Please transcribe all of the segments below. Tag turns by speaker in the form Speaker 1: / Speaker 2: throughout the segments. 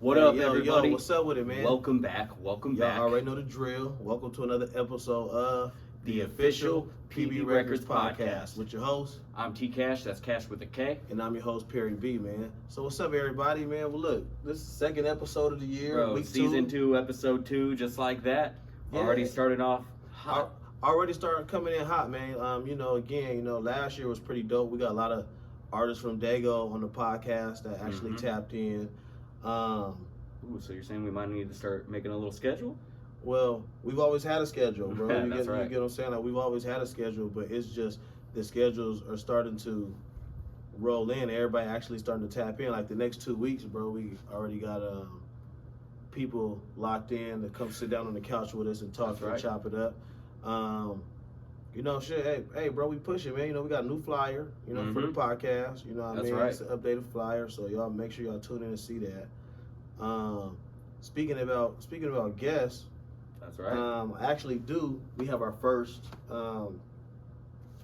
Speaker 1: What up, everybody?
Speaker 2: Yo, what's up with it, man?
Speaker 1: Welcome back. Welcome back.
Speaker 2: Y'all already know the drill. Welcome to another episode of
Speaker 1: The official PB Records podcast
Speaker 2: with your host.
Speaker 1: I'm T Cash. That's Cash with a K.
Speaker 2: And I'm your host, Perry B, man. So what's up, everybody, man? Well, look, this is the second episode of the year.
Speaker 1: Bro,
Speaker 2: week
Speaker 1: season 2, episode 2, just like that.
Speaker 2: Yeah.
Speaker 1: Already started off hot.
Speaker 2: Already started coming in hot, man. Last year was pretty dope. We got a lot of artists from Dago on the podcast that actually tapped in.
Speaker 1: Ooh, so you're saying we might need to start making a little schedule?
Speaker 2: Well, we've always had a schedule, bro.
Speaker 1: That's right.
Speaker 2: You get what I'm saying? Like, we've always had a schedule, but it's just the schedules are starting to roll in. Everybody actually starting to tap in. Like the next 2 weeks, bro, we already got people locked in to come sit down on the couch with us and talk and chop it up. Hey, bro, we pushing, man. We got a new flyer, for the podcast. You know what I mean?
Speaker 1: Right.
Speaker 2: It's an updated flyer, so y'all make sure y'all tune in and see that. Speaking about guests,
Speaker 1: that's right.
Speaker 2: We have our first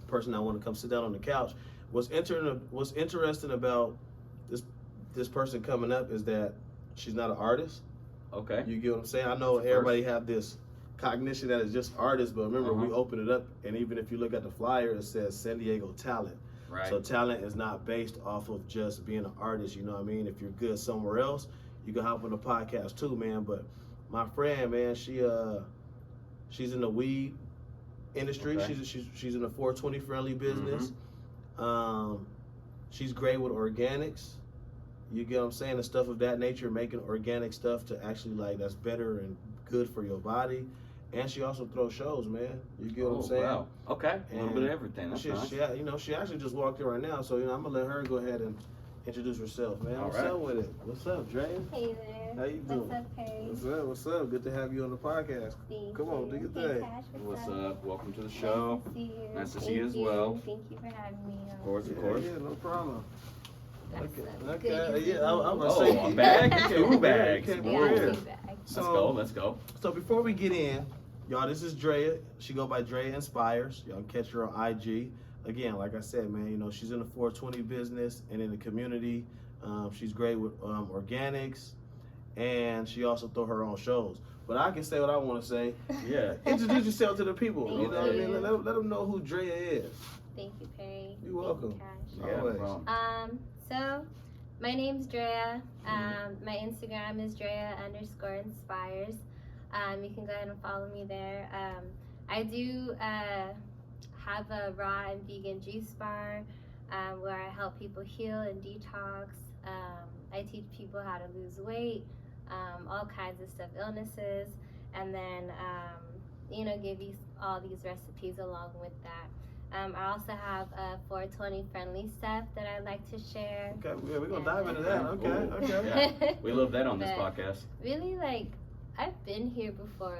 Speaker 2: person that want to come sit down on the couch. What's interesting about this person coming up is that she's not an artist.
Speaker 1: Okay.
Speaker 2: You get what I'm saying? I know everybody have this cognition that it's just artists, but remember we open it up, and even if you look at the flyer, it says San Diego talent.
Speaker 1: Right.
Speaker 2: So talent is not based off of just being an artist. You know what I mean? If you're good somewhere else, you can hop on the podcast too, man. But my friend, man, she's in the weed industry.
Speaker 1: Okay.
Speaker 2: She's in the 420 friendly business. She's great with organics. You get what I'm saying? The stuff of that nature, making organic stuff to actually that's better and good for your body. And she also throws shows, man. You get what I'm saying?
Speaker 1: Wow. Okay. A little bit of everything. That's nice.
Speaker 2: She actually just walked in right now, so I'm gonna let her go ahead and introduce herself, man. What's up with it? What's up, Dreaaa?
Speaker 3: Hey there.
Speaker 2: How you doing?
Speaker 3: What's up, Perry?
Speaker 2: What's up? Good to have you on the podcast.
Speaker 3: Come
Speaker 2: on, do your
Speaker 3: Hey,
Speaker 2: thing.
Speaker 3: Cash,
Speaker 1: What's up? Welcome to the show.
Speaker 3: Nice to see you.
Speaker 1: Nice to see you as well.
Speaker 3: Thank you for having me on.
Speaker 1: Of course.
Speaker 2: Yeah, no problem.
Speaker 3: That's
Speaker 2: Okay. Yeah, I'm gonna
Speaker 1: Oh,
Speaker 2: say
Speaker 1: a bag? 2 bags.
Speaker 2: Okay,
Speaker 3: Yeah,
Speaker 2: we're here.
Speaker 3: feedback.
Speaker 1: Let's go.
Speaker 2: So before we get in, y'all, this is Dreaaa. She go by Dreaaa Inspires. Y'all can catch her on IG. Again, like I said, man, she's in the 420 business and in the community. She's great with organics, and she also throw her own shows. But I can say what I want to say.
Speaker 1: Yeah.
Speaker 2: Introduce yourself to the people.
Speaker 3: Thank
Speaker 2: You know what I
Speaker 3: you.
Speaker 2: mean? Let them know who Dreaaa is.
Speaker 3: Thank you, Perry.
Speaker 2: You're welcome.
Speaker 3: Thank you,
Speaker 1: Yeah, no
Speaker 2: Always.
Speaker 1: problem.
Speaker 3: So, my name's Dreaaa. My Instagram is Dreaaa_inspires. You can go ahead and follow me there. I do have a raw and vegan juice bar where I help people heal and detox. I teach people how to lose weight, all kinds of stuff, illnesses, and then give you all these recipes along with that. I also have 420 friendly stuff that I like to share.
Speaker 2: Okay, yeah, we're gonna dive into that. Okay,
Speaker 1: Ooh.
Speaker 2: okay.
Speaker 1: Yeah. We love that on this
Speaker 3: But
Speaker 1: podcast.
Speaker 3: Really, I've been here before,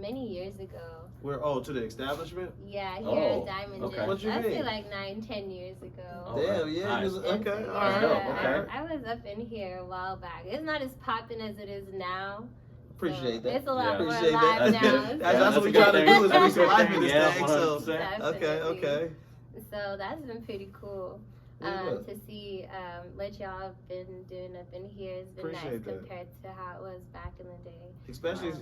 Speaker 3: many years ago.
Speaker 2: To the establishment?
Speaker 3: Yeah, here
Speaker 1: Oh,
Speaker 3: at Diamond
Speaker 1: okay.
Speaker 3: Gym.
Speaker 2: What you
Speaker 3: I'd say
Speaker 2: mean?
Speaker 3: 9-10 years ago.
Speaker 1: Oh,
Speaker 2: Damn, yeah.
Speaker 1: nice.
Speaker 2: Okay, all
Speaker 1: Let's
Speaker 2: right.
Speaker 1: go.
Speaker 3: Yeah,
Speaker 1: Okay.
Speaker 3: I was up in here a while back. It's not as popping as it is now.
Speaker 2: Appreciate
Speaker 3: So
Speaker 2: that.
Speaker 3: It's a lot more
Speaker 2: Appreciate
Speaker 3: alive
Speaker 2: that.
Speaker 3: now.
Speaker 2: That's what we
Speaker 1: a good
Speaker 2: try to
Speaker 1: thing.
Speaker 2: do is bring
Speaker 1: That's a
Speaker 2: some
Speaker 1: good
Speaker 2: life
Speaker 1: thing.
Speaker 2: in this
Speaker 1: Yeah,
Speaker 2: thing. So,
Speaker 1: 100%.
Speaker 2: okay.
Speaker 3: So that's been pretty cool
Speaker 2: Yeah.
Speaker 3: to see what y'all have been doing up in here. It's been
Speaker 2: Appreciate
Speaker 3: nice
Speaker 2: that.
Speaker 3: compared to how it was back in the day.
Speaker 2: Especially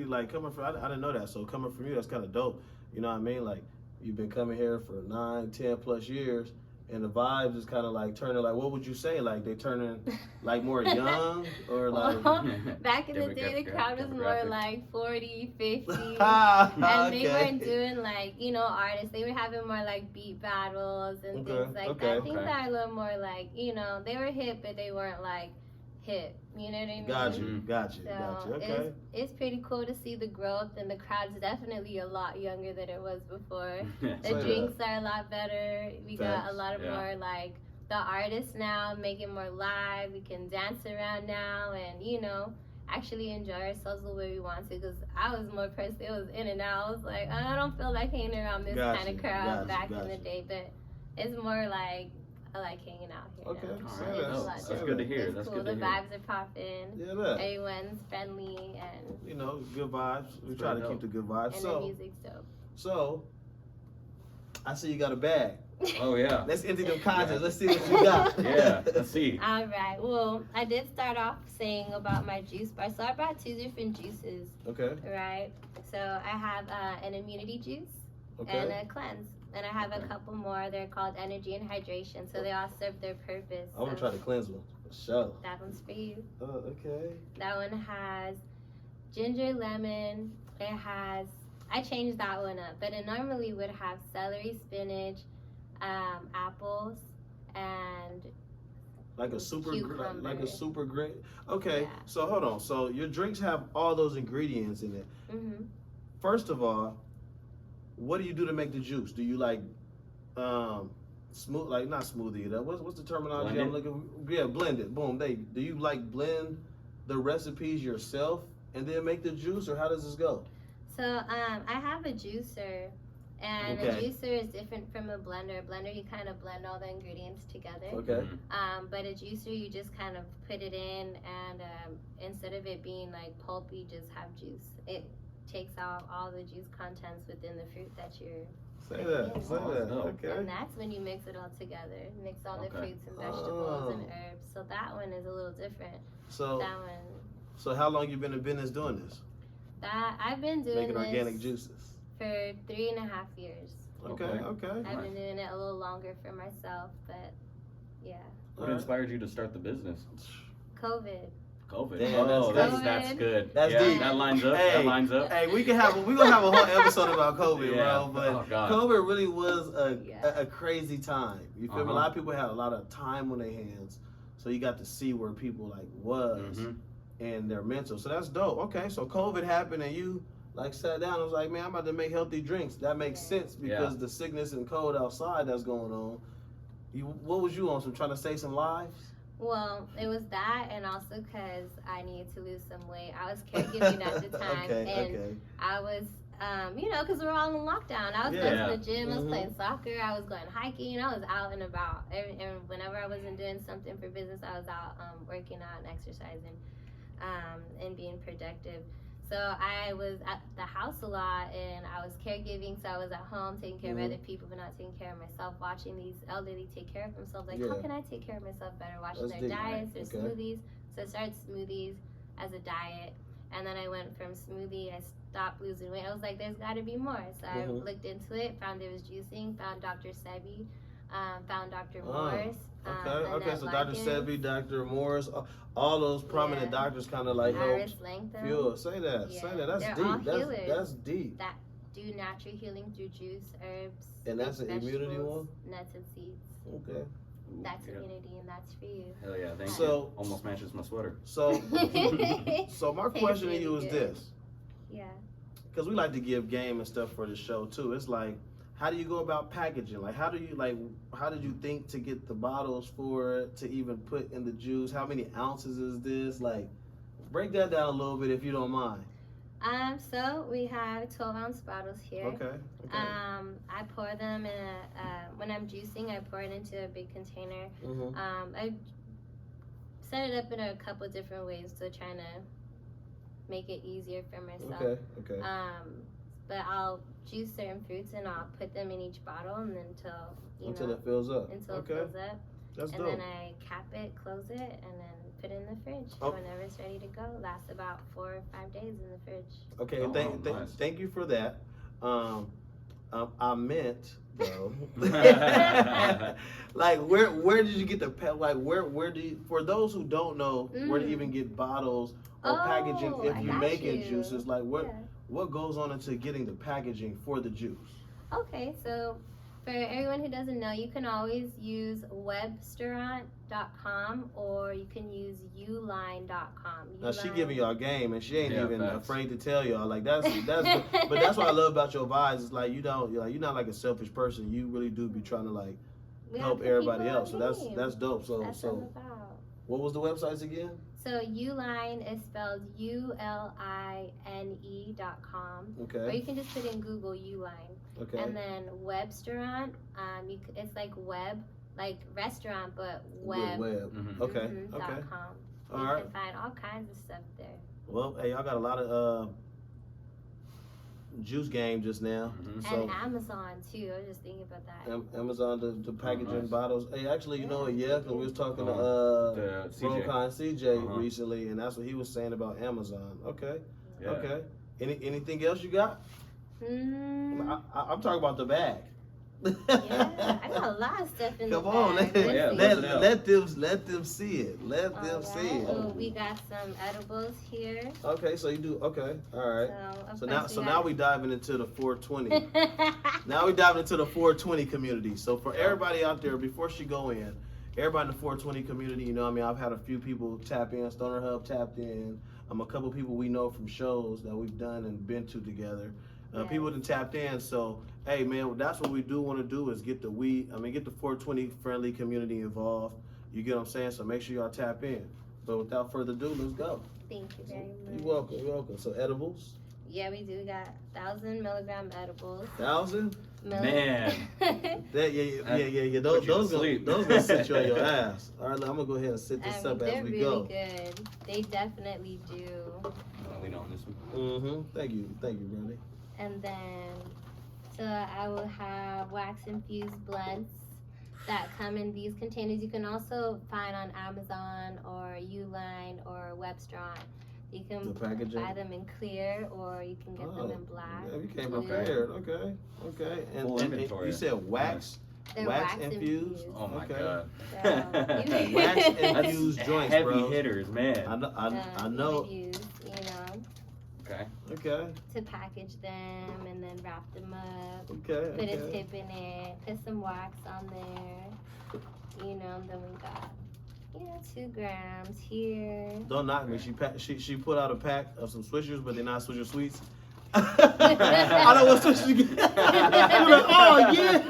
Speaker 2: like coming from, I didn't know that. So coming from you, that's kind of dope. You know what I mean? Like you've been coming here for 9-10 plus years, and the vibes is kind of like turning. Like, what would you say? Like they turning like more young or like?
Speaker 3: Well, back in the day, the
Speaker 1: Demographic.
Speaker 3: crowd was more like 40, 50.
Speaker 2: And
Speaker 3: they weren't doing artists. They were having more beat battles and things like that. I think they're a little more they were hip, but they weren't hip. You know what I mean?
Speaker 2: Got you.
Speaker 3: So
Speaker 2: Okay.
Speaker 3: it's pretty cool to see the growth, and the crowd's definitely a lot younger than it was before. The
Speaker 2: Say
Speaker 3: drinks are a lot better. We got
Speaker 2: Facts.
Speaker 3: a lot of more the artists now making more live. We can dance around now and actually enjoy ourselves the way we want to. Because I was more pressed. It was in and out. I was like, I don't feel like hanging around this kind of crowd back in the day. But it's more I like hanging out here.
Speaker 2: Okay.
Speaker 3: now.
Speaker 1: All right.
Speaker 3: It's a
Speaker 1: No,
Speaker 3: lot
Speaker 1: that's
Speaker 3: different.
Speaker 1: good to hear.
Speaker 3: It's
Speaker 1: That's
Speaker 3: cool.
Speaker 1: good to
Speaker 3: The
Speaker 1: hear.
Speaker 3: vibes are popping.
Speaker 2: Yeah, look.
Speaker 3: Everyone's friendly and
Speaker 2: Good vibes. We try to keep the good vibes.
Speaker 3: the music's dope.
Speaker 2: So I see you got a bag.
Speaker 1: Oh yeah.
Speaker 2: Let's empty them contents. Let's see what you got.
Speaker 1: Yeah. Let's see.
Speaker 3: All right. Well, I did start off saying about my juice bar. So I brought 2 different juices.
Speaker 2: Okay.
Speaker 3: Right. So I have an immunity juice and
Speaker 2: Okay.
Speaker 3: a cleanse. And I have a couple more. They're called energy and hydration. So they all serve their purpose.
Speaker 2: I want to try the cleanse one for sure.
Speaker 3: That one's for you.
Speaker 2: Okay.
Speaker 3: That one has ginger, lemon. It has, I changed that one up, but it normally would have celery, spinach, apples, and
Speaker 2: Like a super,
Speaker 3: cucumber.
Speaker 2: like a super great. Okay.
Speaker 3: Yeah.
Speaker 2: So hold on. So your drinks have all those ingredients in it.
Speaker 3: hmm
Speaker 2: First of all, what do you do to make the juice? Do you like smooth, like not smoothie it up? What's the terminology
Speaker 1: Blend
Speaker 2: I'm
Speaker 1: it?
Speaker 2: looking? Yeah, blend it. Boom. Do you like blend the recipes yourself and then make the juice, or how does this go?
Speaker 3: So I have a juicer, and a
Speaker 2: Okay.
Speaker 3: juicer is different from a blender. A blender, you kind of blend all the ingredients together.
Speaker 2: Okay.
Speaker 3: But a juicer, you just kind of put it in, and instead of it being like pulp, you just have juice. It takes out all the juice contents within the fruit that you're.
Speaker 2: Say that. Say
Speaker 1: Oh,
Speaker 2: that.
Speaker 1: no.
Speaker 2: Okay.
Speaker 3: And that's when you mix it all together. Mix all the
Speaker 1: Okay.
Speaker 3: fruits and vegetables and
Speaker 2: Oh.
Speaker 3: herbs. So that one is a little different.
Speaker 2: So
Speaker 3: That one.
Speaker 2: so how long you been in business doing this?
Speaker 3: That I've been doing
Speaker 2: Making
Speaker 3: this
Speaker 2: organic juices.
Speaker 3: for 3.5 years.
Speaker 2: Okay.
Speaker 1: Okay.
Speaker 2: Okay.
Speaker 3: I've
Speaker 1: Nice.
Speaker 3: been doing it a little longer for myself, but yeah.
Speaker 1: What inspired you to start the business?
Speaker 3: COVID.
Speaker 1: COVID.
Speaker 2: Damn,
Speaker 1: Oh,
Speaker 2: that's-
Speaker 1: that's good.
Speaker 2: That's
Speaker 1: yeah,
Speaker 2: deep.
Speaker 1: That lines up.
Speaker 2: Hey.
Speaker 1: That lines up.
Speaker 2: Hey, we gonna have a whole episode about COVID,
Speaker 1: Yeah.
Speaker 2: bro. But
Speaker 1: Oh, God.
Speaker 2: COVID really was
Speaker 3: Yeah.
Speaker 2: a crazy time. You feel me? A lot of people had a lot of time on their hands, so you got to see where people like was
Speaker 1: Mhm.
Speaker 2: and their mental. So that's dope. Okay, so COVID happened and you like sat down and was like, man, I'm about to make healthy drinks. That makes
Speaker 3: Yeah.
Speaker 2: sense because the sickness and cold outside that's going on. What was you on? Some trying to save some lives?
Speaker 3: Well, it was that, and also because I needed to lose some weight. I was caregiving at the time, and
Speaker 2: okay.
Speaker 3: I was, because we're all in lockdown. I was
Speaker 2: Yeah.
Speaker 3: going to the gym, I was
Speaker 2: Mhm.
Speaker 3: playing soccer, I was going hiking, I was out and about. And whenever I wasn't doing something for business, I was out working out and exercising and being productive. So I was at the house a lot, and I was caregiving, so I was at home taking care
Speaker 2: Mhm.
Speaker 3: of other people, but not taking care of myself, watching these elderly take care of themselves. Like, how
Speaker 2: Yeah.
Speaker 3: can I take care of myself better? Watching
Speaker 2: That's
Speaker 3: their
Speaker 2: deep.
Speaker 3: diets, their
Speaker 2: Okay.
Speaker 3: smoothies. So I started smoothies as a diet, and then I went from smoothie, I stopped losing weight. I was like, there's got to be more. So I
Speaker 2: Mhm.
Speaker 3: looked into it, found it was juicing, found Dr. Sebi, found Dr.
Speaker 2: Oh,
Speaker 3: Morris.
Speaker 2: Okay, so Dr.
Speaker 3: Lyons,
Speaker 2: Sebi, Dr. Morris, all those prominent
Speaker 3: Yeah.
Speaker 2: doctors kind of like
Speaker 3: Iris
Speaker 2: helped
Speaker 3: Langtham.
Speaker 2: fuel. Say that,
Speaker 3: Yeah.
Speaker 2: say that. That's
Speaker 3: They're all
Speaker 2: deep. That's
Speaker 3: healers.
Speaker 2: deep.
Speaker 3: That do natural healing through juice, herbs,
Speaker 2: And that's
Speaker 3: fruits,
Speaker 2: an immunity
Speaker 3: vegetables,
Speaker 2: one?
Speaker 3: nuts and seeds.
Speaker 2: Okay.
Speaker 1: Ooh,
Speaker 3: That's
Speaker 1: yeah.
Speaker 3: immunity, and that's for you.
Speaker 1: Hell yeah, thank
Speaker 2: So-
Speaker 1: you. Almost matches my sweater.
Speaker 2: So, so my
Speaker 3: Tastes
Speaker 2: question to
Speaker 3: really
Speaker 2: you is
Speaker 3: good.
Speaker 2: this,
Speaker 3: Yeah.
Speaker 2: because we like to give game and stuff for the show too. It's like, how do you go about packaging? Like, how did you think to get the bottles for it to even put in the juice? How many ounces is this? Like, break that down a little bit if you don't mind.
Speaker 3: So we have 12-ounce bottles here.
Speaker 2: Okay.
Speaker 3: I pour them in when I'm juicing, I pour it into a big container.
Speaker 2: Mhm.
Speaker 3: I set it up in a couple different ways, so trying to make it easier for myself.
Speaker 2: Okay.
Speaker 3: But I'll juice certain fruits and I'll put them in each bottle and
Speaker 2: Until it fills up.
Speaker 3: until it
Speaker 2: Okay.
Speaker 3: fills up.
Speaker 2: That's
Speaker 3: And
Speaker 2: dope.
Speaker 3: then I cap it, close it, and then put it in the fridge.
Speaker 2: Oh.
Speaker 3: Whenever it's ready to go. Lasts about 4 or 5 days in the fridge.
Speaker 2: Okay,
Speaker 1: Oh, nice.
Speaker 2: thank you for that. I meant though, like where did you get the where do you, for those who don't know where to even get bottles or packaging if
Speaker 3: I
Speaker 2: you're
Speaker 3: got
Speaker 2: making
Speaker 3: you.
Speaker 2: juices, like
Speaker 3: Yeah.
Speaker 2: what goes on into getting the packaging for the juice?
Speaker 3: Okay, so for everyone who doesn't know, you can always use webstaurant.com or you can use uline.com.
Speaker 2: Now she giving y'all game and she ain't
Speaker 1: Yeah,
Speaker 2: even
Speaker 1: facts.
Speaker 2: afraid to tell y'all. Like that's but that's what I love about your vibes. It's like you're not like a selfish person. You really do be trying to like
Speaker 3: We
Speaker 2: help
Speaker 3: have to
Speaker 2: everybody
Speaker 3: keep
Speaker 2: else. So
Speaker 3: our game.
Speaker 2: that's dope. So
Speaker 3: That's what it's about.
Speaker 2: what was the websites again?
Speaker 3: So Uline is spelled ULINE.com. Or
Speaker 2: Okay.
Speaker 3: you can just put in Google Uline.
Speaker 2: Okay.
Speaker 3: And then Webstaurant, it's like web, like restaurant, but web.
Speaker 2: Web.
Speaker 1: Mhm.
Speaker 2: Okay.
Speaker 3: mhm,
Speaker 2: Okay.
Speaker 3: .com.
Speaker 2: All
Speaker 3: You
Speaker 2: right.
Speaker 3: can find all kinds of stuff there.
Speaker 2: Well, hey, y'all got a lot of juice game just now. So
Speaker 3: And Amazon too. I was just thinking about that.
Speaker 2: Amazon, the packaging
Speaker 1: nice.
Speaker 2: bottles. Hey, actually, you know what? Yeah, because we was talking to
Speaker 1: The CJ.
Speaker 2: Rokan CJ
Speaker 1: Uh-huh.
Speaker 2: recently, and that's what he was saying about Amazon. Okay,
Speaker 1: Yeah.
Speaker 2: okay. Anything else you got? I'm talking about the bag.
Speaker 3: Yeah, I got a lot of stuff in
Speaker 2: Come
Speaker 3: the
Speaker 2: on,
Speaker 3: bag.
Speaker 2: let them see it. Let them see it.
Speaker 3: Oh, we got some edibles here.
Speaker 2: Okay, so you do okay. All right. So now we diving into the 420. Now we diving into the 420 community. So for everybody out there, before she go in, everybody in the 420 community, you know what I mean, I've had a few people tap in, Stoner Hub tapped in. A couple people we know from shows that we've done and been to together. People that tapped in. So hey man, that's what we do want to do is get the 420 friendly community involved. You get what I'm saying? So make sure y'all tap in. But without further ado, let's go.
Speaker 3: Thank you very much.
Speaker 2: You're welcome. You're welcome. So edibles.
Speaker 3: Yeah, we do. We got 1,000 milligram edibles.
Speaker 2: 1,000.
Speaker 1: Man.
Speaker 2: Yeah. Those gonna sit you on your ass. All right, I'm gonna go ahead and sit this up as we go.
Speaker 3: They're really good. They definitely do.
Speaker 1: We know this one.
Speaker 2: Thank you, Brandy.
Speaker 3: And then, so I will have wax infused blunts that come in these containers. You can also find on Amazon or Uline or Webstron. You can buy them in clear or you can get them in black.
Speaker 2: Yeah, you came prepared. Okay.
Speaker 1: Full inventory.
Speaker 2: You said wax?
Speaker 3: They're
Speaker 2: wax infused?
Speaker 1: Oh my
Speaker 2: Okay.
Speaker 1: god.
Speaker 2: Wax infused joints,
Speaker 1: heavy
Speaker 2: bro.
Speaker 1: hitters, man.
Speaker 2: I know.
Speaker 3: Use,
Speaker 2: Okay.
Speaker 3: to package them and then wrap them up.
Speaker 2: Okay.
Speaker 3: Put a tip in it. Put some wax on there. And then we got 2 grams here.
Speaker 2: Don't knock me. She put out a pack of some Swishers, but they're not Swisher Sweets. I know what Swishers you get. You're like, oh yeah.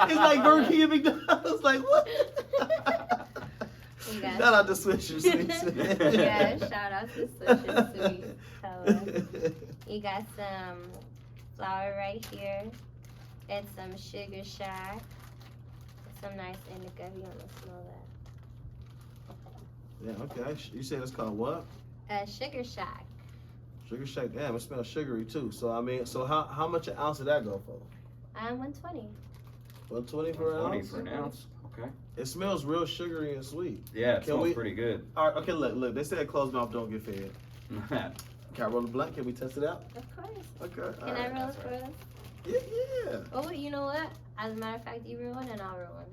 Speaker 2: It's like Burger King and McDonald's. Like what? Shout out to Swisher Sweets.
Speaker 3: Yeah, shout out to Swisher Sweets. You got some flour right here. And some Sugar Shack. Some nice indica. You want to smell that?
Speaker 2: Yeah, okay. You said it's called what?
Speaker 3: Sugar Shack.
Speaker 2: Sugar Shack. Damn, it smells sugary too. So how much an ounce did that go for?
Speaker 3: 120.
Speaker 2: 120 for an
Speaker 1: 20
Speaker 2: ounce?
Speaker 1: for an ounce. Okay.
Speaker 2: It smells real sugary and sweet.
Speaker 1: Yeah, it smells pretty good.
Speaker 2: All right, okay, look. They said closed mouth don't get fed. Can I roll the blunt? Can we test it out?
Speaker 3: Of course.
Speaker 2: Okay.
Speaker 3: Can I roll it for us?
Speaker 2: Yeah.
Speaker 3: Oh, you know what? As a matter of fact, you roll one and I'll roll one.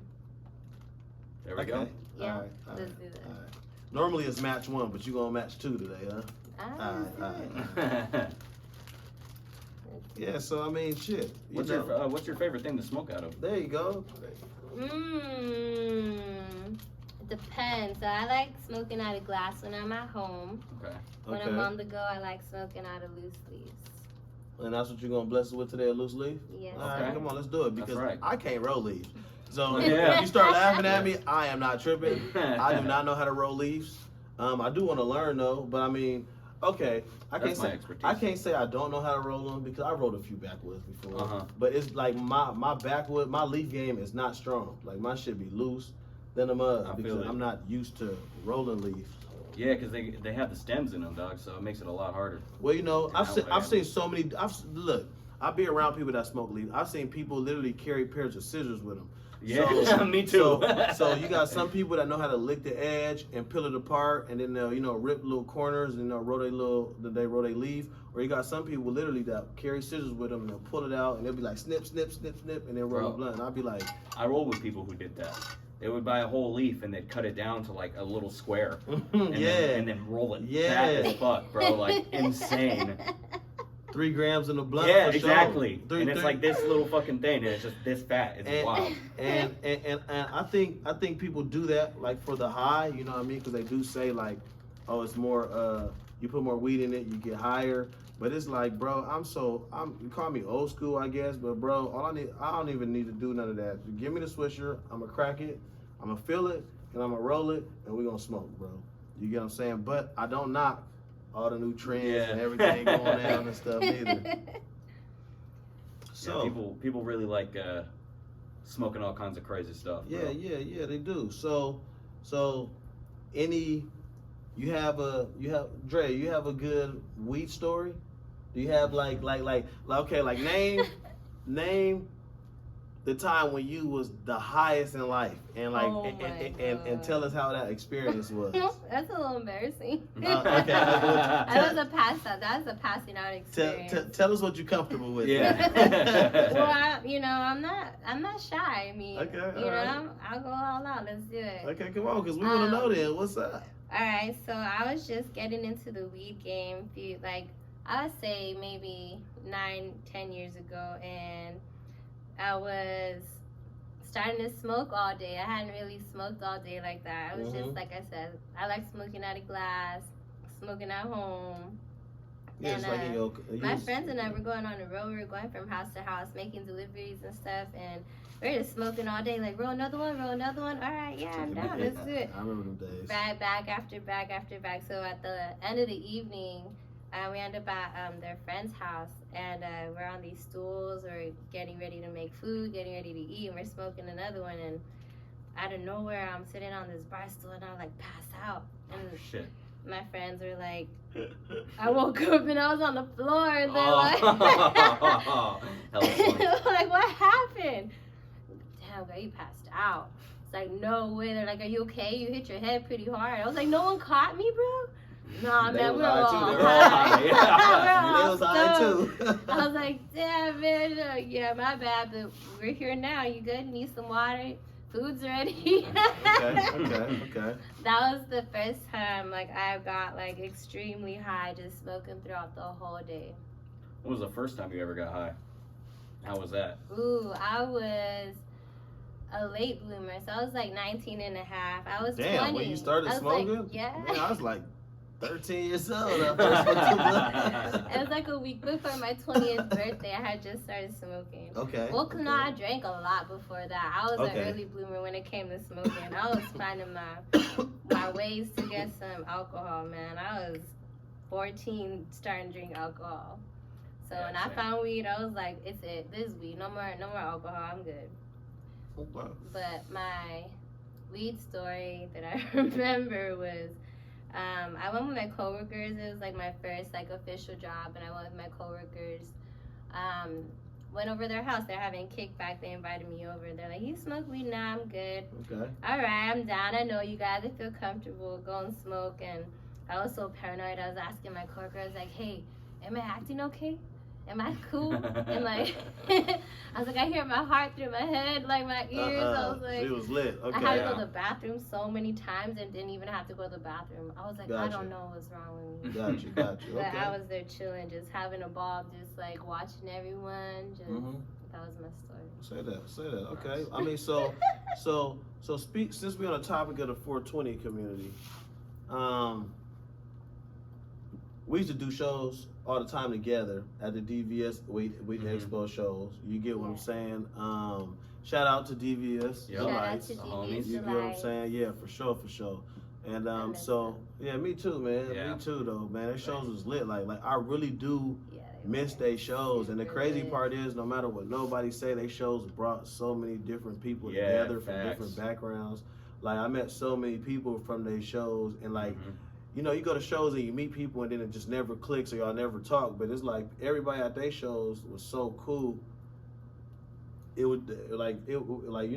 Speaker 1: There we go.
Speaker 2: All right.
Speaker 3: Let's do that.
Speaker 2: All right. Normally it's match 1, but you gonna match 2 today, huh? All right. Yeah, so I mean, shit.
Speaker 1: What's your favorite thing to smoke out of?
Speaker 2: There you go.
Speaker 3: It depends. So I like smoking out of glass when I'm at home.
Speaker 1: Okay.
Speaker 3: When I'm on the go, I like smoking out of loose leaves.
Speaker 2: And that's what you're gonna bless us with today, a loose leaf?
Speaker 3: Yes.
Speaker 2: All right, come on, let's do it because I can't roll leaves. So
Speaker 1: Yeah.
Speaker 2: if you start laughing at me, I am not tripping. I do not know how to roll leaves. I do want to learn though, but I mean, okay, I can't say I don't know how to roll them because I rolled a few backwoods before. But it's like my leaf game is not strong. Like my shit be loose than the mud because I'm not used to rolling leaves.
Speaker 1: Yeah, because they have the stems in them, dog, so it makes it a lot harder.
Speaker 2: Well, I've seen so many. Look, I be around people that smoke leaves. I've seen people literally carry pairs of scissors with them.
Speaker 1: Yeah, me too.
Speaker 2: So you got some people that know how to lick the edge and peel it apart, and then they'll rip little corners and they'll roll their leaf. Or you got some people literally that carry scissors with them and they'll pull it out and they'll be like snip, snip, snip, snip, and then roll a blunt. And I'll be like,
Speaker 1: I roll with people who did that. They would buy a whole leaf and they'd cut it down to like a little square. And then roll it fat as fuck, bro. Like insane.
Speaker 2: 3 grams in a blunt.
Speaker 1: Yeah,
Speaker 2: for
Speaker 1: exactly.
Speaker 2: Sure.
Speaker 1: And it's like this little fucking thing, and it's just this fat. It's wild.
Speaker 2: And I think people do that like for the high. You know what I mean? Because they do say like, oh, it's more. You put more weed in it, you get higher. But it's like, bro, you call me old school, I guess, but bro, I don't even need to do none of that. You give me the Swisher, I'm gonna crack it, I'm gonna fill it, and I'm gonna roll it, and we gonna smoke, bro. You get what I'm saying? But I don't knock all the new trends and everything going on and stuff either. So
Speaker 1: people really like smoking all kinds of crazy stuff.
Speaker 2: Yeah,
Speaker 1: bro.
Speaker 2: yeah, they do. So you have a good weed story? Do you have like name the time when you was the highest in life, and and tell us how that experience was.
Speaker 3: That's a little embarrassing.
Speaker 2: Okay.
Speaker 3: That was a passing out experience.
Speaker 2: Tell us what you're comfortable with.
Speaker 1: Yeah.
Speaker 3: Well, I'm not shy. I mean, I'll go all out. Let's do it.
Speaker 2: Okay, come on, because we want to know then. What's up?
Speaker 3: All right, so I was just getting into the weed game, I would say maybe 9-10 years ago, and I was starting to smoke all day. I hadn't really smoked all day like that. I was just, like I said, I like smoking out of glass, smoking at home.
Speaker 2: Yeah,
Speaker 3: and my friends and I were going on the road. We were going from house to house, making deliveries and stuff, and we were just smoking all day, like roll another one. All right, yeah, I'm down. Let's do it.
Speaker 2: I remember them days.
Speaker 3: Bag after bag after bag. So at the end of the evening, we ended up at their friend's house, and we're on these stools, we're getting ready to make food, getting ready to eat, and we're smoking another one, and out of nowhere, I'm sitting on this bar stool, and I like pass out, and my friends were like, I woke up and I was on the floor, and they're like, like, what happened? Damn, girl, you passed out. It's like, no way. They're like, are you okay? You hit your head pretty hard. I was like, no one caught me, bro? Nah, man, we're all high. We're all stoned. I was like, damn, man. Yeah, my bad, but we're here now. You good? Need some water? Food's ready.
Speaker 2: Okay.
Speaker 3: That was the first time, like, I got, like, extremely high just smoking throughout the whole day.
Speaker 1: What was the first time you ever got high? How was that?
Speaker 3: Ooh, I was a late bloomer, so I was like 19 and a half. I was 20.
Speaker 2: When you started smoking?
Speaker 3: Like, yeah.
Speaker 2: Man, I was like 13 years old.
Speaker 3: It was like a week before my 20th birthday. I had just started smoking.
Speaker 2: Okay.
Speaker 3: Well, no, I drank a lot before that. I was an early bloomer when it came to smoking. I was finding my ways to get some alcohol, man. I was 14 starting to drink alcohol. So when I found weed, I was like, it's it. This is weed. No more alcohol. I'm good.
Speaker 2: Oh, wow.
Speaker 3: But my weed story that I remember was I went with my coworkers. It was like my first like official job, and I went with my coworkers. Went over their house. They're having kickback. They invited me over. They're like, "You smoke weed?" Nah, I'm good.
Speaker 2: Okay.
Speaker 3: All right, I'm down. I know you guys. I feel comfortable. Go and smoke. And I was so paranoid. I was asking my coworker. I was like, "Hey, am I acting okay? Am I cool?" And like, I was like, I hear my heart through my head, like my ears. I was like,
Speaker 2: it was lit. Okay.
Speaker 3: I had to go to the bathroom so many times and didn't even have to go to the bathroom. I was like, I don't know what's wrong with me.
Speaker 2: Got you.
Speaker 3: But I was there chilling, just having a ball, just like watching everyone. Just that was my story.
Speaker 2: Say that. Okay. I mean, so speak. Since we're on the topic of the 420 community, we used to do shows all the time together at the DVS Weed Expo shows. You get what I'm saying? Shout out to DVS.
Speaker 1: Yep.
Speaker 3: Shout out to DVS.
Speaker 2: You get what I'm saying? Yeah, for sure. And me too, man.
Speaker 1: Yeah.
Speaker 2: Me too, though, man. Their shows was lit. Like I really do miss their shows. And the crazy part is, no matter what nobody say, they shows brought so many different people together from different backgrounds. Like I met so many people from their shows, and like. You know, you go to shows and you meet people and then it just never clicks or y'all never talk. But it's like everybody at their shows was so cool. It would like you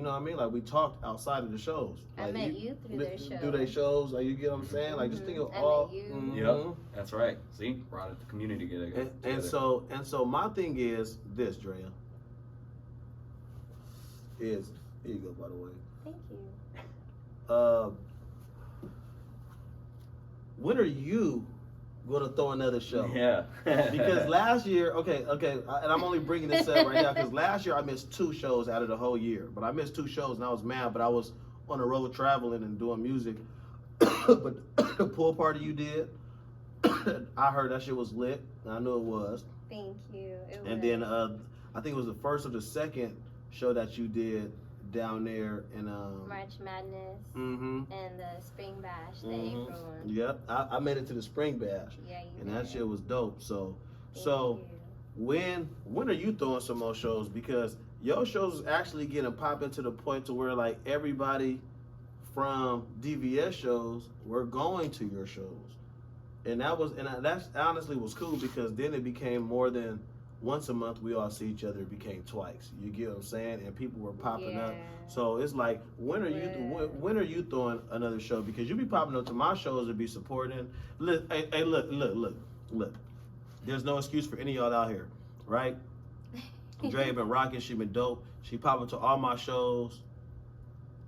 Speaker 2: know what I mean? Like we talked outside of the shows. Like,
Speaker 3: I met you through their shows.
Speaker 2: Through their shows, like you get what I'm saying? Like just think of
Speaker 3: I met you.
Speaker 1: Yep, that's right. See, brought the community together.
Speaker 2: And so my thing is this, Dreaaa. Here you go, by the way.
Speaker 3: Thank you.
Speaker 2: When are you going to throw another show?
Speaker 1: Yeah.
Speaker 2: Because last year, okay, and I'm only bringing this up right now because last year I missed 2 shows out of the whole year. But I missed 2 shows and I was mad, but I was on the road traveling and doing music. But the pool party you did, I heard that shit was lit. I knew it was.
Speaker 3: Thank you.
Speaker 2: And then I think it was the first or the second show that you did down there in
Speaker 3: March Madness and the Spring Bash, the April one.
Speaker 2: Yep, I made it to the Spring Bash.
Speaker 3: Yeah, you
Speaker 2: and
Speaker 3: did.
Speaker 2: that shit was dope. So when are you throwing some more shows? Because your shows is actually getting popping to the point to where like everybody from DVS shows were going to your shows. And that honestly was cool because then it became more than once a month we all see each other. It became twice. You get what I'm saying? And people were popping up. So it's like, when are you throwing another show? Because you be popping up to my shows to be supporting. Look, hey, look. There's no excuse for any of y'all out here, right? Dre been rocking. She been dope. She popping to all my shows.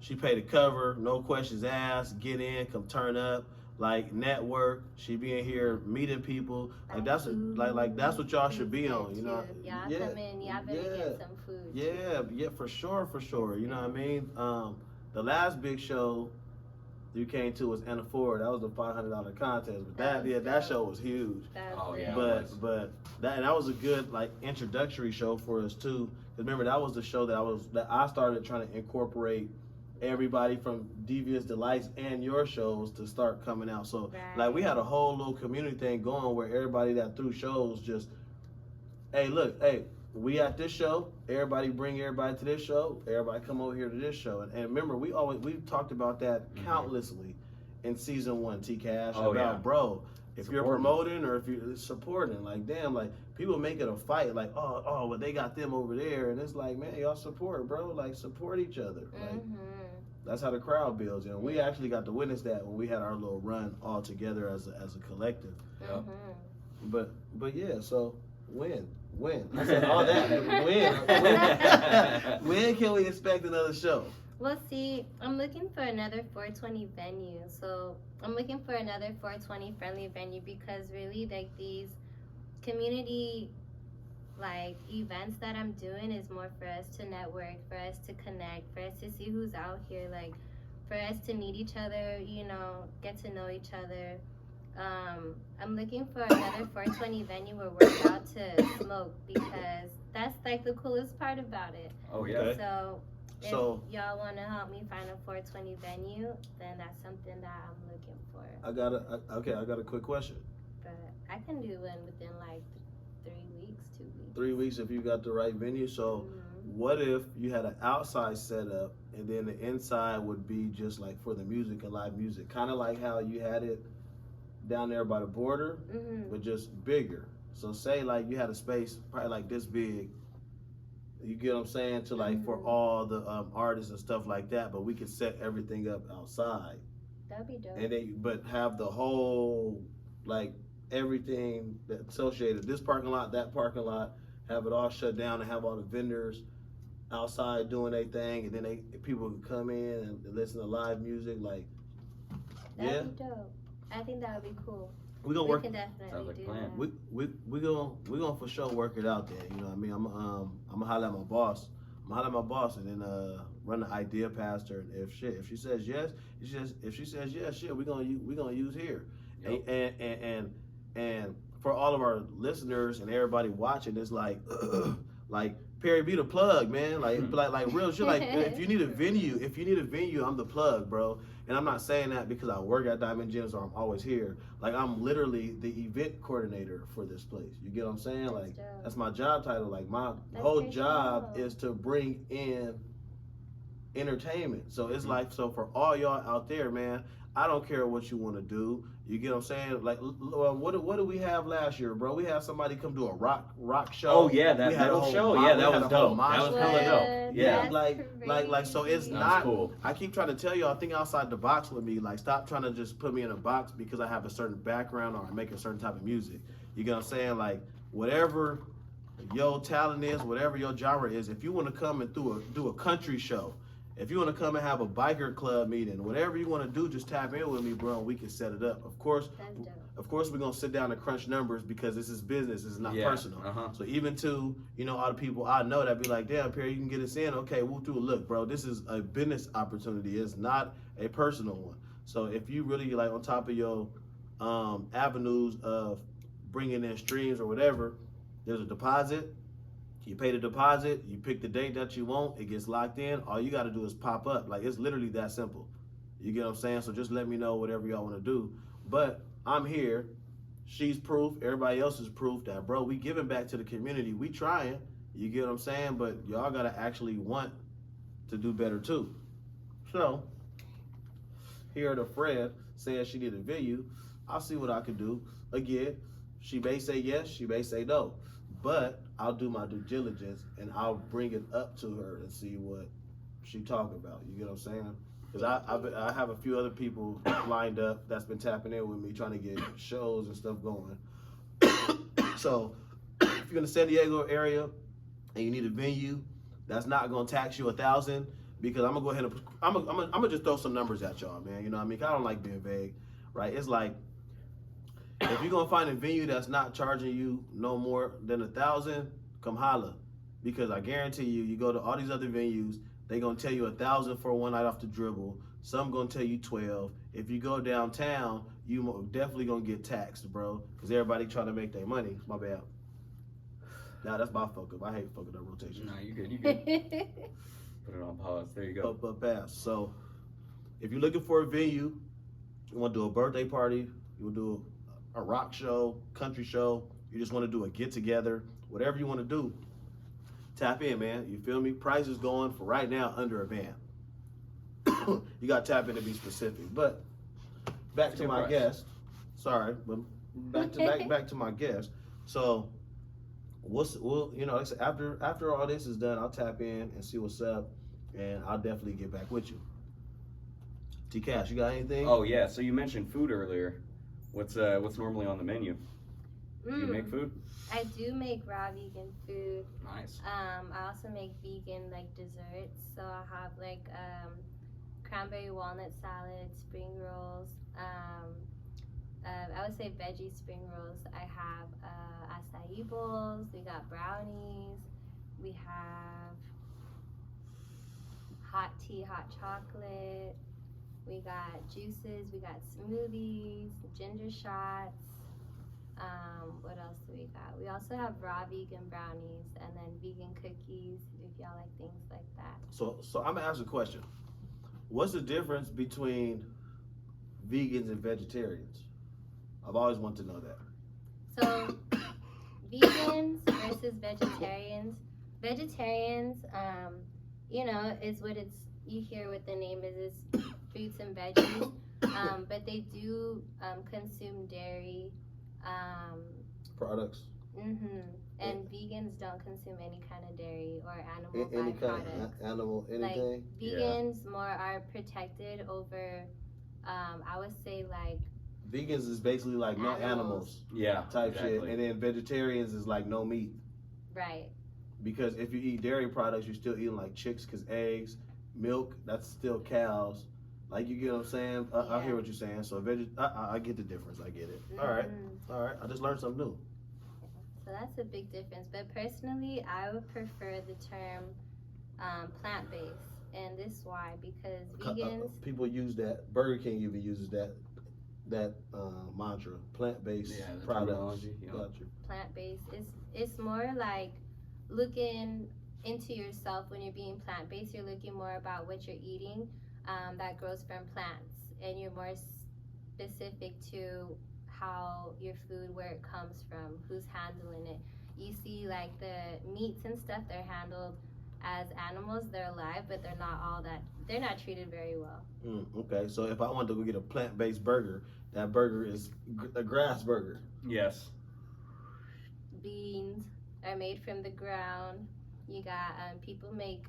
Speaker 2: She paid the cover, no questions asked. Get in, come turn up. Like, network. She be in here meeting people. Like that's what y'all should be on. You know.
Speaker 3: Y'all come in. Y'all better get some food.
Speaker 2: Yeah, for sure. You know what I mean? The last big show you came to was Anna Ford. That was the $500 contest. But that show was huge. But that was a good like introductory show for us too. Cause remember that was the show that I started trying to incorporate everybody from Devious Delights and your shows to start coming out. So like we had a whole little community thing going where everybody that threw shows just, hey, we at this show, everybody bring everybody to this show, everybody come over here to this show. And remember, we talked about that countlessly in season 1, T-Cash, bro, if you're promoting or if you're supporting, like, damn, like, people make it a fight, like, oh, well, they got them over there. And it's like, man, y'all support, bro. Like, support each other. Like, that's how the crowd builds. And we actually got to witness that when we had our little run all together as a collective. But yeah, so when? I said all that. When can we expect another show?
Speaker 3: Well, see, I'm looking for another 420 venue. So I'm looking for another 420 friendly venue because really, like, these community like events that I'm doing is more for us to network, for us to connect, for us to see who's out here, like for us to meet each other, you know, get to know each other. I'm looking for another 420 venue where we're allowed to smoke because that's like the coolest part about it.
Speaker 1: Oh yeah.
Speaker 3: If y'all want to help me find a 420 venue, then that's something that I'm looking for.
Speaker 2: I got a quick question.
Speaker 3: But I can do one within like 3 weeks, 2 weeks.
Speaker 2: 3 weeks if you got the right venue. So what if you had an outside setup and then the inside would be just like for the music and live music, kind of like how you had it down there by the border, but just bigger. So say like you had a space probably like this big, you get what I'm saying, to like for all the artists and stuff like that, but we could set everything up outside.
Speaker 3: That'd be dope.
Speaker 2: And but have the whole like everything that associated this parking lot, that parking lot, have it all shut down and have all the vendors outside doing their thing, and then people can come in and listen to live music. Like,
Speaker 3: that'd be dope. I think that would be cool.
Speaker 2: We can
Speaker 3: definitely do
Speaker 1: plan.
Speaker 3: that.
Speaker 2: We gonna for sure work it out there. You know what I mean? I'm gonna holler at my boss. And then run the idea past her. And if she says yes, if she says yes, shit, we gonna use here. Yep. And for all of our listeners and everybody watching, it's like like Perry, be the plug, man. Like real shit. Like if you need a venue, I'm the plug, bro. And I'm not saying that because I work at Diamond Gyms or I'm always here. Like, I'm literally the event coordinator for this place. You get what I'm saying? Like, that's my job title. Like, my whole job is to bring in entertainment. So it's like, so for all y'all out there, man, I don't care what you want to do. You get what I'm saying? Like, what did we have last year, bro? We had somebody come do a rock show.
Speaker 1: Oh yeah, that metal show. Yeah, that was dope. That was hella dope. Yeah,
Speaker 2: like so it's not cool. I keep trying to tell y'all, think outside the box with me. Like, stop trying to just put me in a box because I have a certain background or I make a certain type of music. You get what I'm saying? Like, whatever your talent is, whatever your genre is, if you want to come and do a country show, if you want to come and have a biker club meeting, whatever you want to do, just tap in with me, bro, and we can set it up. Of course, we're going to sit down and crunch numbers because this is business. It's not personal. So even to, all the people I know that be like, damn, Perry, you can get us in. Okay, we'll do a look, bro. This is a business opportunity. It's not a personal one. So if you really like on top of your avenues of bringing in streams or whatever, there's a deposit. You pay the deposit, you pick the date that you want, it gets locked in. All you got to do is pop up. Like, it's literally that simple. You get what I'm saying? So just let me know whatever y'all want to do. But I'm here. She's proof. Everybody else is proof that, bro, we giving back to the community. We trying. You get what I'm saying? But y'all got to actually want to do better too. So, here the Fred saying she need a venue. I'll see what I can do. Again, she may say yes, she may say no, but I'll do my due diligence and I'll bring it up to her and see what she talking about. You get what I'm saying? Because I have a few other people lined up that's been tapping in with me trying to get shows and stuff going. So if you're in the San Diego area and you need a venue that's not gonna tax you $1,000, because I'm gonna go ahead and I'm gonna just throw some numbers at y'all, man. You know what I mean? I don't like being vague, right? It's like, if you're gonna find a venue that's not charging you no more than $1,000, come holla. Because I guarantee you, you go to all these other venues, they gonna tell you $1,000 for one night off the dribble. Some gonna tell you 12. If you go downtown, you definitely gonna get taxed, bro. Because everybody trying to make their money. My bad. Nah, that's my fuck up. I hate fucking up rotation.
Speaker 1: Nah, you good, you good. Put it on pause. There you go.
Speaker 2: But pass. So, if you're looking for a venue, you want to do a birthday party, you want to do a rock show, country show, you just want to do a get together, whatever you want to do, tap in, man. You feel me? Price is going for right now under a band. You got to tap in to be specific. But back to my guest. Sorry, but back to my guest. So, you know, after all this is done, I'll tap in and see what's up, and I'll definitely get back with you. T Cash, you got anything?
Speaker 1: Oh yeah, so you mentioned food earlier. What's normally on the menu? Do you make food?
Speaker 3: I do make raw vegan food.
Speaker 1: Nice.
Speaker 3: I also make vegan like desserts. So I have like cranberry walnut salad, spring rolls. I would say veggie spring rolls. I have acai bowls. We got brownies. We have hot tea, hot chocolate. We got juices. We got smoothies, ginger shots. What else do we got? We also have raw vegan brownies and then vegan cookies if y'all like things like that.
Speaker 2: So I'm gonna ask a question. What's the difference between vegans and vegetarians? I've always wanted to know that.
Speaker 3: So vegans versus vegetarians. Vegetarians, you know, is what you hear what the name is fruits and veggies. But they do consume dairy.
Speaker 2: Products.
Speaker 3: And vegans don't consume any kind of dairy or animal
Speaker 2: Any kind
Speaker 3: byproducts.
Speaker 2: of animal, anything?
Speaker 3: Like vegans more are protected over, I would say like.
Speaker 2: Vegans is basically like no animals.
Speaker 1: Yeah.
Speaker 2: Type shit. And then vegetarians is like no meat.
Speaker 3: Right.
Speaker 2: Because if you eat dairy products, you're still eating like chicks, because eggs, milk, that's still cows. Like, you get what I'm saying? I hear what you're saying. So I get the difference. I get it. All right. I just learned something new.
Speaker 3: So that's a big difference. But personally, I would prefer the term plant-based. And this is why, because vegans...
Speaker 2: people use that. Burger King even uses that mantra. Plant-based products.
Speaker 3: Plant-based. It's more like looking into yourself when you're being plant-based. You're looking more about what you're eating. That grows from plants, and you're more specific to how your food, where it comes from, who's handling it. You see, like the meats and stuff, they're handled as animals. They're alive, but they're not all that. They're not treated very well.
Speaker 2: Okay, so if I wanted to go get a plant-based burger, that burger is a grass burger.
Speaker 1: Yes.
Speaker 3: Beans are made from the ground. You got people make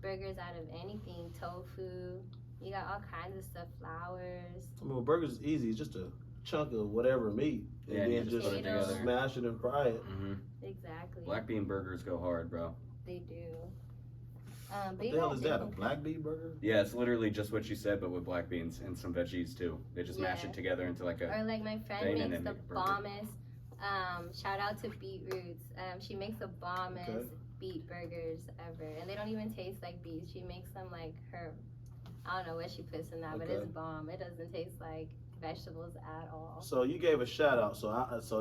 Speaker 3: burgers out of anything, tofu. You got all kinds of stuff, flowers.
Speaker 2: I mean, burgers is easy. It's just a chunk of whatever meat, and then just
Speaker 1: put it together,
Speaker 2: smash it and fry it.
Speaker 3: Exactly.
Speaker 1: Black bean burgers go hard, bro.
Speaker 3: They do.
Speaker 2: What the hell is that? A black bean burger?
Speaker 1: Yeah, it's literally just what you said, but with black beans and some veggies too. They just mash it together into like a.
Speaker 3: Or like my friend makes the bombest. Shout out to Beetroots. She makes the bombest beet burgers ever, and they don't even taste like beets. She makes them like her. I don't know what she puts in that, but it's bomb. It doesn't taste like vegetables at all.
Speaker 2: So you gave a shout out. So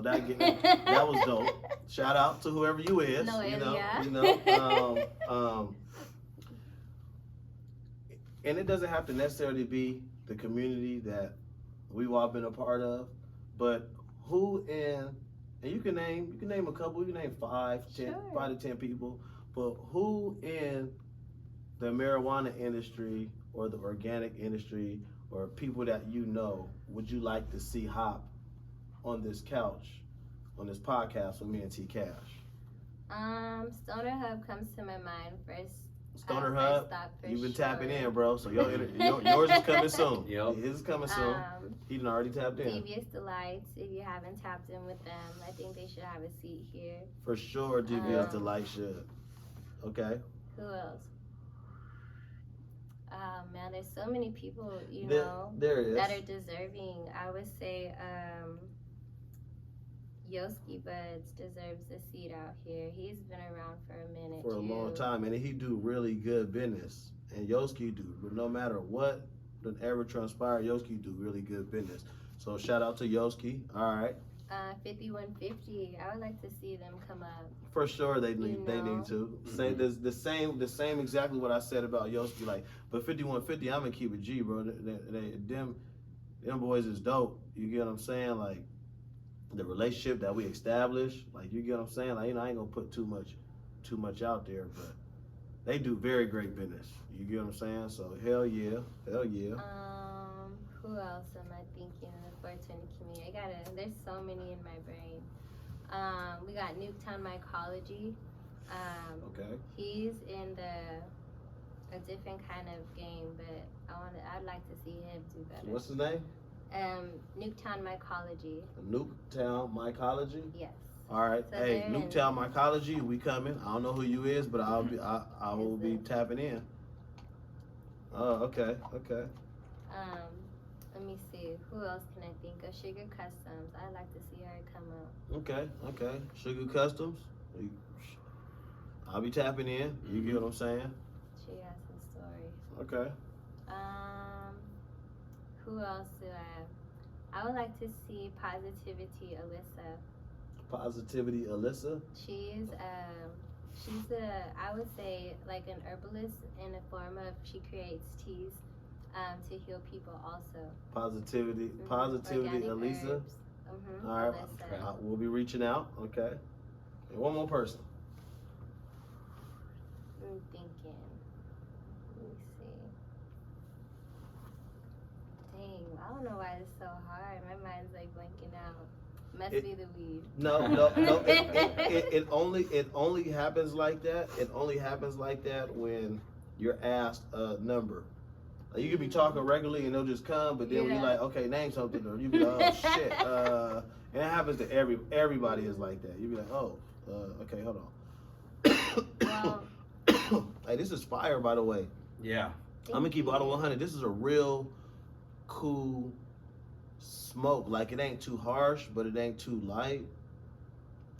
Speaker 2: that was dope. Shout out to whoever you is.
Speaker 3: No,
Speaker 2: you know. And it doesn't have to necessarily be the community that we've all been a part of, but who and you can name a couple. You can name 5 to 10 people, but who in the marijuana industry or the organic industry or people that you know would you like to see hop on this couch, on this podcast with me and T Cash?
Speaker 3: Stoner Hub comes to my mind first.
Speaker 2: Stoner
Speaker 3: first
Speaker 2: Hub,
Speaker 3: stop for
Speaker 2: you've been
Speaker 3: sure.
Speaker 2: tapping in, bro. So yours is coming soon.
Speaker 1: Yep.
Speaker 2: His is coming soon. He done already tapped in.
Speaker 3: Devious Delights, if you haven't tapped in with them, I think they should have a seat here.
Speaker 2: For sure, Devious Delight should. Okay.
Speaker 3: Who else? Man, there's so many people, you know,
Speaker 2: there is.
Speaker 3: that are deserving. I would say Yoski Buds deserves a seat out here. He's been around for a minute.
Speaker 2: For a long time, and he do really good business. And Yoski do, no matter what that ever transpire, Yoski do really good business. So shout out to Yoski. All right.
Speaker 3: 5150. I would like to see them come up.
Speaker 2: For sure, they need
Speaker 3: You
Speaker 2: they
Speaker 3: know?
Speaker 2: need to say the same exactly what I said about Yoski. Like, but 5150, I'm gonna keep it G, bro. Them boys is dope. You get what I'm saying? Like the relationship that we established. Like you get what I'm saying? Like, you know, I ain't gonna put too much out there, but they do very great business. You get what I'm saying? So hell yeah.
Speaker 3: Who else am I thinking in the 420 community? There's so many in my brain. We got Nuketown Mycology.
Speaker 2: Okay.
Speaker 3: He's in a different kind of game, but I'd like to see him do better.
Speaker 2: What's his name?
Speaker 3: Nuketown Mycology.
Speaker 2: Nuketown Mycology?
Speaker 3: Yes.
Speaker 2: All right.
Speaker 3: So
Speaker 2: hey, Nuketown Mycology, we coming. I don't know who you is, but I will be tapping in. Oh, okay.
Speaker 3: Let me see. Who else can I think of? Sugar Customs. I'd like to see her come up.
Speaker 2: Okay. Sugar Customs. I'll be tapping in. You get what I'm saying?
Speaker 3: She has some stories.
Speaker 2: Okay.
Speaker 3: Who else do I have? I would like to see Positivity Alyssa.
Speaker 2: Positivity Alyssa.
Speaker 3: She's I would say like an herbalist in a form of, she creates teas to heal people also.
Speaker 2: Positivity
Speaker 3: Organic
Speaker 2: Alyssa.
Speaker 3: herbs.
Speaker 2: All right.
Speaker 3: Alyssa.
Speaker 2: We'll be reaching out. Okay. And one more person.
Speaker 3: I'm thinking. Let me see. Dang, I don't know why it's so hard. My mind's like blanking out. Must be the weed.
Speaker 2: No. It only happens like that. It only happens like that when you're asked a number. Like, you could be talking regularly and they'll just come, but then when you're like, okay, name something, or you be like, oh shit. And it happens to everybody is like that. You be like, oh, okay, hold on.
Speaker 3: Well,
Speaker 2: hey, this is fire, by the way.
Speaker 1: Yeah.
Speaker 2: I'm gonna keep it all 100. This is a real cool smoke. Like, it ain't too harsh, but it ain't too light,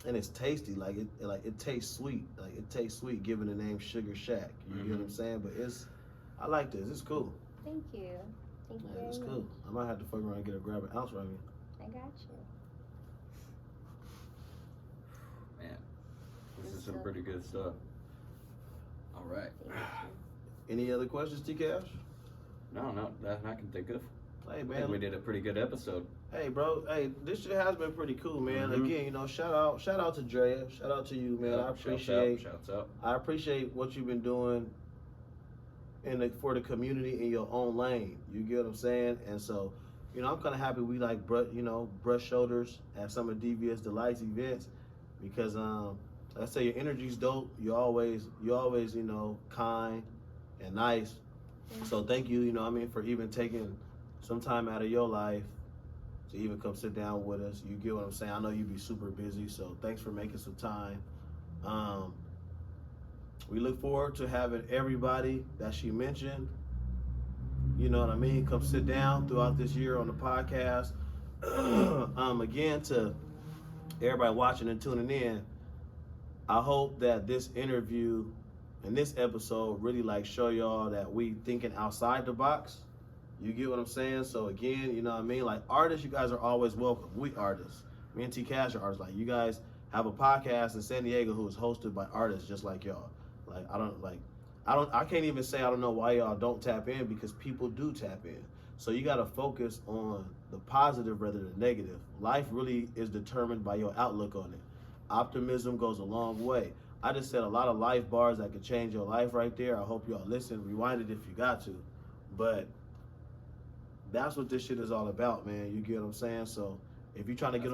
Speaker 2: and it's tasty. Like it tastes sweet. Like it tastes sweet, given the name Sugar Shack. You get what I'm saying? But I like this. It's cool.
Speaker 3: Thank you. Thank you very
Speaker 2: It's
Speaker 3: much.
Speaker 2: cool. I might have to fuck around and grab an ounce right here.
Speaker 3: I got you.
Speaker 1: Man, this is some pretty good stuff. All right.
Speaker 3: Thank you.
Speaker 2: Any other questions, T Cash?
Speaker 1: No, that I can think of.
Speaker 2: Hey
Speaker 1: I think
Speaker 2: man.
Speaker 1: we did a pretty good episode.
Speaker 2: Hey bro. Hey, this shit has been pretty cool, man. Again, you know, shout out to Dreaaa. Shout out to you, man. I appreciate.
Speaker 1: Shouts out.
Speaker 2: I appreciate what you've been doing for the community in your own lane. You get what I'm saying? And so, you know, I'm kind of happy we like brush shoulders at some of Devious Delights events, because I say your energy's dope. You always you know, kind and nice. So thank you, you know what I mean, for even taking some time out of your life to even come sit down with us. You get what I'm saying? I know you be super busy, so thanks for making some time. We look forward to having everybody that she mentioned, you know what I mean, come sit down throughout this year on the podcast. Again, to everybody watching and tuning in, I hope that this interview and this episode really like show y'all that we thinking outside the box. You get what I'm saying? So again, you know what I mean? Like, artists, you guys are always welcome. We artists. Me and T Cash are artists. Like, you guys have a podcast in San Diego who is hosted by artists just like y'all. Like, I can't even say I don't know why y'all don't tap in, because people do tap in. So you got to focus on the positive rather than negative. Life really is determined by your outlook on it. Optimism goes a long way. I just said a lot of life bars that could change your life right there. I hope y'all listen. Rewind it if you got to. But That's what this shit is all about, man. You get what I'm saying? So if you're trying to
Speaker 1: That's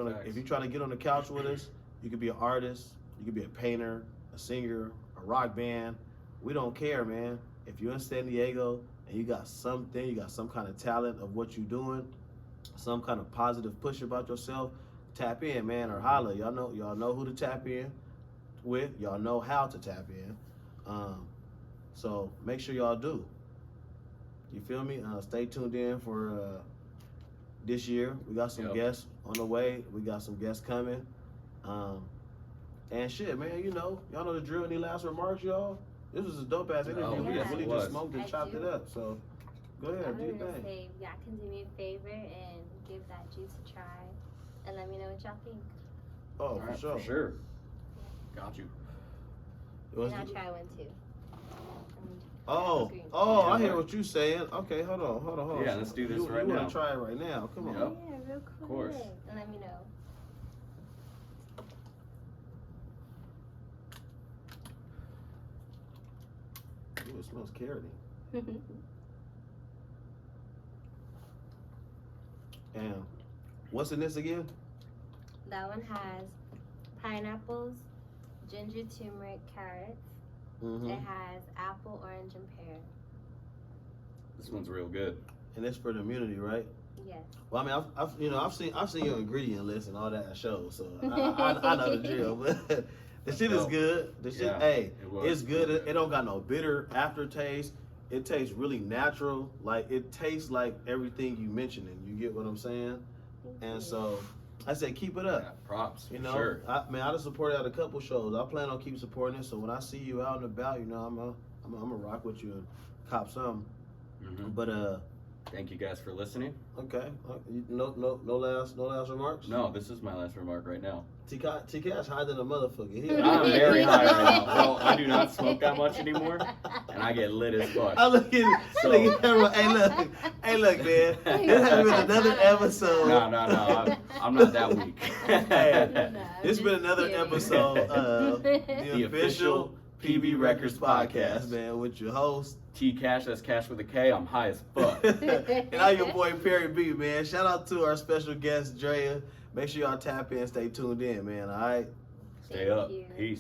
Speaker 2: get on the couch with us, you could be an artist, you could be a painter, a singer, a rock band. We don't care, man. If you're in San Diego and you got some kind of talent of what you're doing, some kind of positive push about yourself, tap in, man, or holla. Y'all know who to tap in with. Y'all know how to tap in. So make sure y'all do. You feel me? Stay tuned in for this year. We got some guests on the way. We got some guests coming. And shit, man, y'all know the drill. Any last remarks, y'all? This was a dope ass interview. We really just smoked and chopped it up. So go ahead, do your thing.
Speaker 3: Say, y'all can do me a favor and give that juice a try, and let me know what y'all think.
Speaker 2: Oh,
Speaker 1: Right,
Speaker 2: for sure.
Speaker 1: For sure. Got you.
Speaker 3: And I'll try one too.
Speaker 2: I hear what you're saying. Okay, hold on.
Speaker 1: Yeah, let's do this right
Speaker 2: You
Speaker 1: now.
Speaker 2: want to try it right now? Come on.
Speaker 1: Yep.
Speaker 3: Yeah, real quick.
Speaker 1: Of course.
Speaker 3: And let me know.
Speaker 2: Ooh, it smells carroty. And what's in this again?
Speaker 3: That one has pineapples, ginger, turmeric, carrots.
Speaker 2: Mm-hmm.
Speaker 3: It has apple, orange, and pear.
Speaker 1: This one's real good.
Speaker 2: And it's for the immunity, right?
Speaker 3: Yes.
Speaker 2: Well, I mean, I've seen your ingredient list and all that shows, so I know the drill. But the shit is good. The shit, it's good. It don't got no bitter aftertaste. It tastes really natural. Like it tastes like everything you mentioning. You get what I'm saying? And so I say keep it up.
Speaker 1: Yeah, props.
Speaker 2: Sure. I just supported at a couple shows. I plan on keep supporting it. So when I see you out and about, I'm gonna rock with you and cop some.
Speaker 1: Mm-hmm.
Speaker 2: But
Speaker 1: thank you guys for listening.
Speaker 2: okay. No last remarks.
Speaker 1: No, this is my last remark right now.
Speaker 2: T-Cash high than a motherfucker.
Speaker 1: I'm very high right now. Bro, I do not smoke that much anymore, and I get lit as fuck.
Speaker 2: I look at everyone. Hey, look, man. This has been another episode.
Speaker 1: No. I'm not that weak.
Speaker 2: Hey, this has been another episode of the official PB Records podcast, man, with your host
Speaker 1: T-Cash, that's Cash with a K. I'm high as fuck.
Speaker 2: and I'm your boy Perry B, man. Shout out to our special guest Dreaaa. Make sure y'all tap in, stay tuned in, man. All right.
Speaker 1: Stay up. Peace.